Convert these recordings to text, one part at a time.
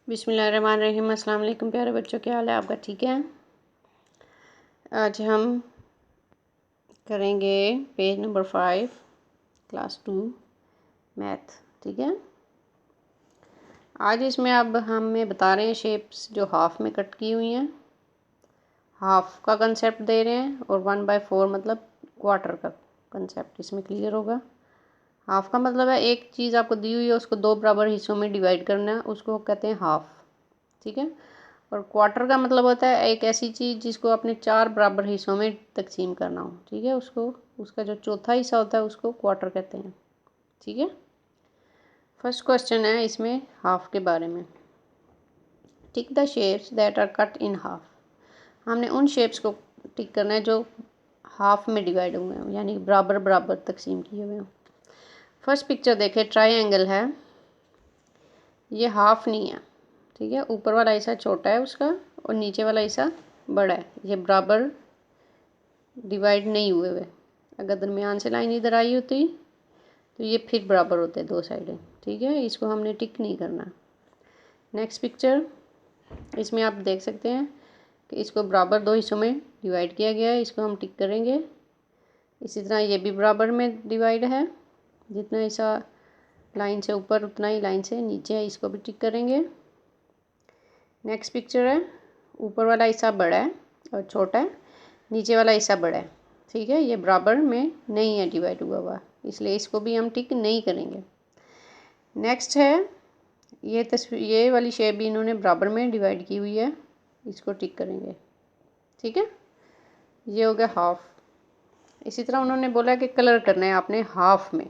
बिस्मिल्लाहिर्रहमानिर्रहीम। अस्सलाम वालेकुम प्यारे बच्चों, क्या हाल है आपका? ठीक है। आज हम करेंगे पेज नंबर 5 क्लास 2 मैथ। ठीक है। आज इसमें अब हमें बता रहे हैं शेप्स जो हाफ में कट की हुई हैं, हाफ का कंसेप्ट दे रहे हैं, और 1/4 मतलब क्वार्टर का कंसेप्ट इसमें क्लियर होगा। हाफ का मतलब है एक चीज़ आपको दी हुई है, उसको दो बराबर हिस्सों में डिवाइड करना है, उसको कहते हैं हाफ। ठीक है। और क्वार्टर का मतलब होता है एक ऐसी चीज़ जिसको आपने 4 बराबर हिस्सों में तकसीम करना हो। ठीक है। उसका जो चौथा हिस्सा होता है उसको क्वार्टर कहते हैं। ठीक है। फर्स्ट क्वेश्चन है इसमें हाफ के बारे में। Tick the shapes that are cut in half. हमने उन शेप्स को टिक करना है जो हाफ में डिवाइड हुए हों, यानी बराबर बराबर तकसीम किए हुए हों। फर्स्ट पिक्चर देखें, ट्रायंगल है, ये हाफ नहीं है। ठीक है। ऊपर वाला हिस्सा छोटा है उसका और नीचे वाला हिस्सा बड़ा है, ये बराबर डिवाइड नहीं हुए हुए। अगर दरमियान से लाइन इधर आई होती तो ये फिर बराबर होते दो साइडें। ठीक है। इसको हमने टिक नहीं करना। नेक्स्ट पिक्चर, इसमें आप देख सकते हैं कि इसको बराबर दो हिस्सों में डिवाइड किया गया है, इसको हम टिक करेंगे। इसी तरह ये भी बराबर में डिवाइड है, जितना हिस्सा लाइन से ऊपर उतना ही लाइन से नीचे है, इसको भी टिक करेंगे। नेक्स्ट पिक्चर है, ऊपर वाला हिस्सा बड़ा है और छोटा है, नीचे वाला हिस्सा बड़ा है। ठीक है। ये बराबर में नहीं है डिवाइड हुआ हुआ, इसलिए इसको भी हम टिक नहीं करेंगे। नेक्स्ट है, ये वाली शेप भी इन्होंने बराबर में डिवाइड की हुई है, इसको टिक करेंगे। ठीक है। ये हो गया हाफ। इसी तरह उन्होंने बोला कि कलर करना है आपने हाफ में,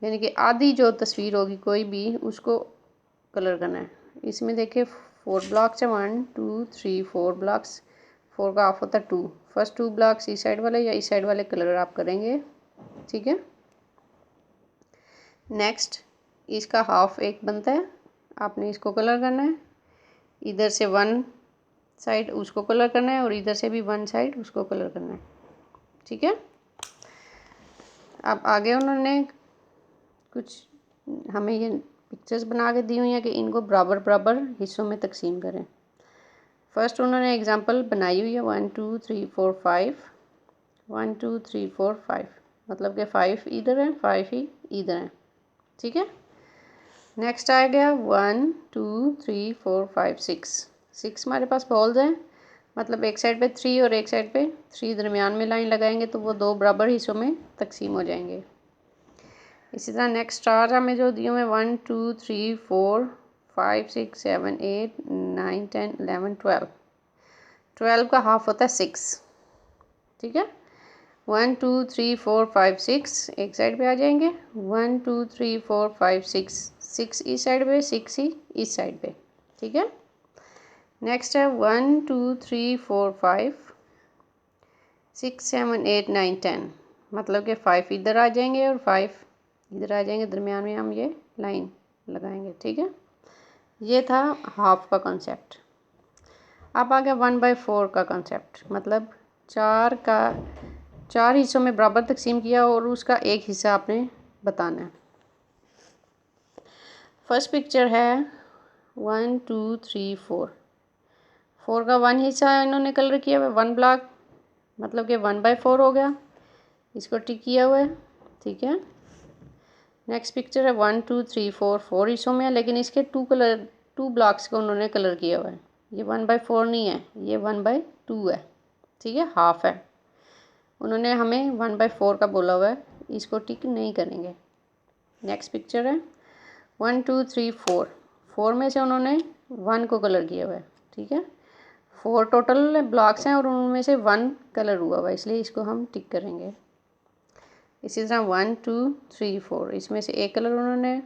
यानी कि आधी जो तस्वीर होगी कोई भी उसको कलर करना है। इसमें देखिए 4 ब्लॉक्स है, 1 2 3 4 ब्लॉक्स। 4 का हाफ होता है 2। फर्स्ट 2 ब्लॉक्स इस साइड वाले या इस साइड वाले कलर आप करेंगे। ठीक है। नेक्स्ट, इसका हाफ एक बनता है, आपने इसको कलर करना है। इधर से 1 साइड उसको कलर करना है और इधर से भी 1 साइड उसको कलर करना है। ठीक है। अब आगे उन्होंने कुछ हमें ये पिक्चर्स बना के दी हुई हैं कि इनको बराबर बराबर हिस्सों में तकसीम करें। फर्स्ट उन्होंने एग्जांपल बनाई हुई है 1 2 3 4 5। 1 2 3 4 5 मतलब कि 5 इधर है, 5 ही इधर है। ठीक है। नेक्स्ट आ गया 1 2 3 4 5 6। 6 हमारे पास बॉल्स हैं, मतलब एक साइड पे 3 और एक साइड पे 3 दरमियान में लाइन लगाएंगे तो वो दो बराबर हिस्सों में तकसीम हो जाएंगे। इसी तरह नेक्स्ट स्टार हमें जो दिए हुए 1 2 3 4 5 6 7 8 9 10 11 12। 12 का हाफ होता है 6। ठीक है। 1 2 3 4 5 6 एक साइड पे आ जाएंगे, 1 2 3 4 5 6 6 इस साइड पे, 6 ही इस साइड पे। ठीक है। नेक्स्ट है 1 2 3 4 5 6 7 8 9 10 मतलब कि 5 इधर आ जाएंगे और 5 इधर आ जाएंगे, दरमियान में हम ये लाइन लगाएंगे। ठीक है। ये था हाफ का कॉन्सेप्ट। अब आ गया 1/4 का कॉन्सेप्ट, मतलब 4 हिस्सों में बराबर तकसीम किया और उसका एक हिस्सा आपने बताना है। फर्स्ट पिक्चर है 1 2 3 4। 4 का 1 हिस्सा इन्होंने कलर किया हुआ है, 1 ब्लॉक, मतलब कि 1/4 हो गया, इसको टिक किया हुआ है। ठीक है। नेक्स्ट पिक्चर है 1 2 3 4। 4 हिस्सों में है लेकिन इसके 2 ब्लॉक्स को उन्होंने कलर किया हुआ है, ये 1/4 नहीं है, ये 1/2 है। ठीक है। हाफ है। उन्होंने हमें 1/4 का बोला हुआ है, इसको टिक नहीं करेंगे। नेक्स्ट पिक्चर है 1 2 3 4। 4 में से उन्होंने 1 को कलर किया हुआ है। ठीक है। 4 टोटल ब्लॉक्स हैं और उनमें से 1 कलर हुआ हुआ है, इसलिए इसको हम टिक करेंगे। इसी तरह 1 2 3 4, इसमें से एक कलर उन्होंने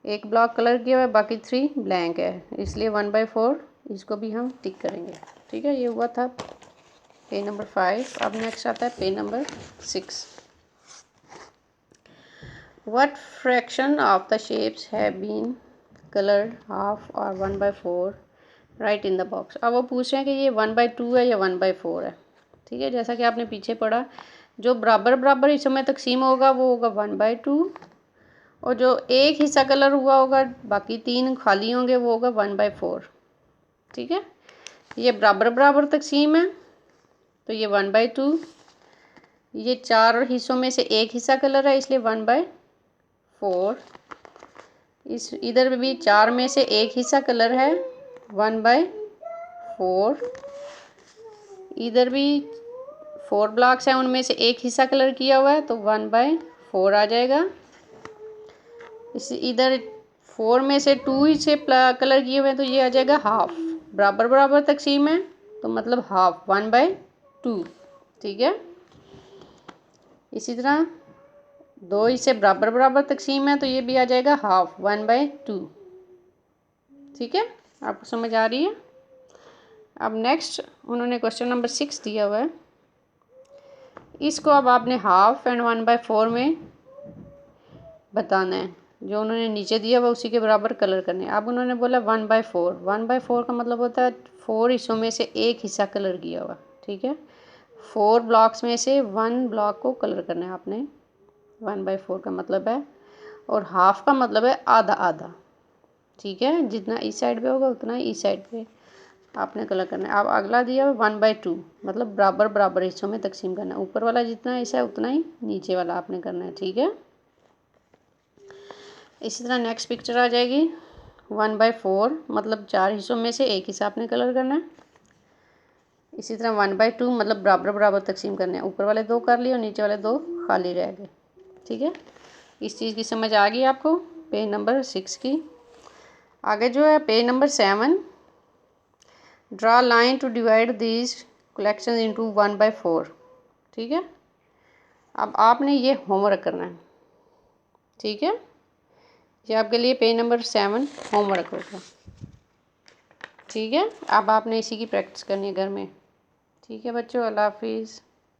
एक ब्लॉक कलर किया हुआ है, बाकी 3 ब्लैंक है, इसलिए 1/4 इसको भी हम टिक करेंगे। ठीक है। ये हुआ था पेज नंबर 5। अब नेक्स्ट आता है page number 6। What fraction of the shapes have been colored half or 1/4? Right in the box. अब वो पूछ रहे हैं कि ये 1/2 है या 1/4 है। ठीक है। जैसा कि आपने पीछे पढ़ा, जो बराबर बराबर हिस्सों में तकसीम होगा वो होगा 1/2, और जो एक हिस्सा कलर हुआ होगा, बाकी 3 खाली होंगे, वो होगा 1/4। ठीक है, ये बराबर बराबर तकसीम है, तो ये 1/2। ये 4 हिस्सों में से एक हिस्सा कलर है, इसलिए 1/4। इस इधर भी 4 में से एक हिस्सा कलर है, 1/4। इधर भी 4 ब्लॉक्स हैं, उनमें से एक हिस्सा कलर किया हुआ है, तो 1/4 आ जाएगा। इसी इधर 4 में से 2 हिस्से कलर किए हुए हैं, तो ये आ जाएगा हाफ। बराबर बराबर तकसीम है, तो मतलब हाफ 1/2। ठीक है, इसी तरह 2 हिस्से बराबर बराबर तकसीम है, तो ये भी आ जाएगा हाफ 1/2। ठीक है, आपको समझ आ रही है। अब नेक्स्ट उन्होंने क्वेश्चन नंबर 6 दिया हुआ है। इसको अब आपने हाफ एंड 1/4 में बताना है। जो उन्होंने नीचे दिया हुआ उसी के बराबर कलर करने हैं। अब उन्होंने बोला 1/4। 1/4 का मतलब होता है 4 हिस्सों में से एक हिस्सा कलर किया हुआ। ठीक है, 4 ब्लॉक्स में से 1 ब्लॉक को कलर करना है आपने। 1/4 का मतलब है, और हाफ का मतलब है आधा आधा। ठीक है, जितना इस साइड पे होगा उतना ही इस साइड पे आपने कलर करना है। अब अगला दिया 1/2, मतलब बराबर बराबर हिस्सों में तकसीम करना है। ऊपर वाला जितना हिस्सा है उतना ही नीचे वाला आपने करना है। ठीक है, इसी तरह नेक्स्ट पिक्चर आ जाएगी 1/4, मतलब 4 हिस्सों में से एक हिस्सा आपने कलर करना है। इसी तरह 1/2 मतलब बराबर बराबर तकसीम करने हैं। ऊपर वाले 2 कर लिए और नीचे वाले 2 खाली रह गए। ठीक है, इस चीज़ की समझ आ गई आपको पेज नंबर 6 की। आगे जो है page number 7, draw line to divide these collection into 1/4। ठीक है, अब आपने ये होमवर्क करना है। ठीक है, ये आपके लिए पेज नंबर 7 होमवर्क होगा। ठीक है, अब आपने इसी की प्रैक्टिस करनी है घर में। ठीक है बच्चों, अल्लाह हाफिज़।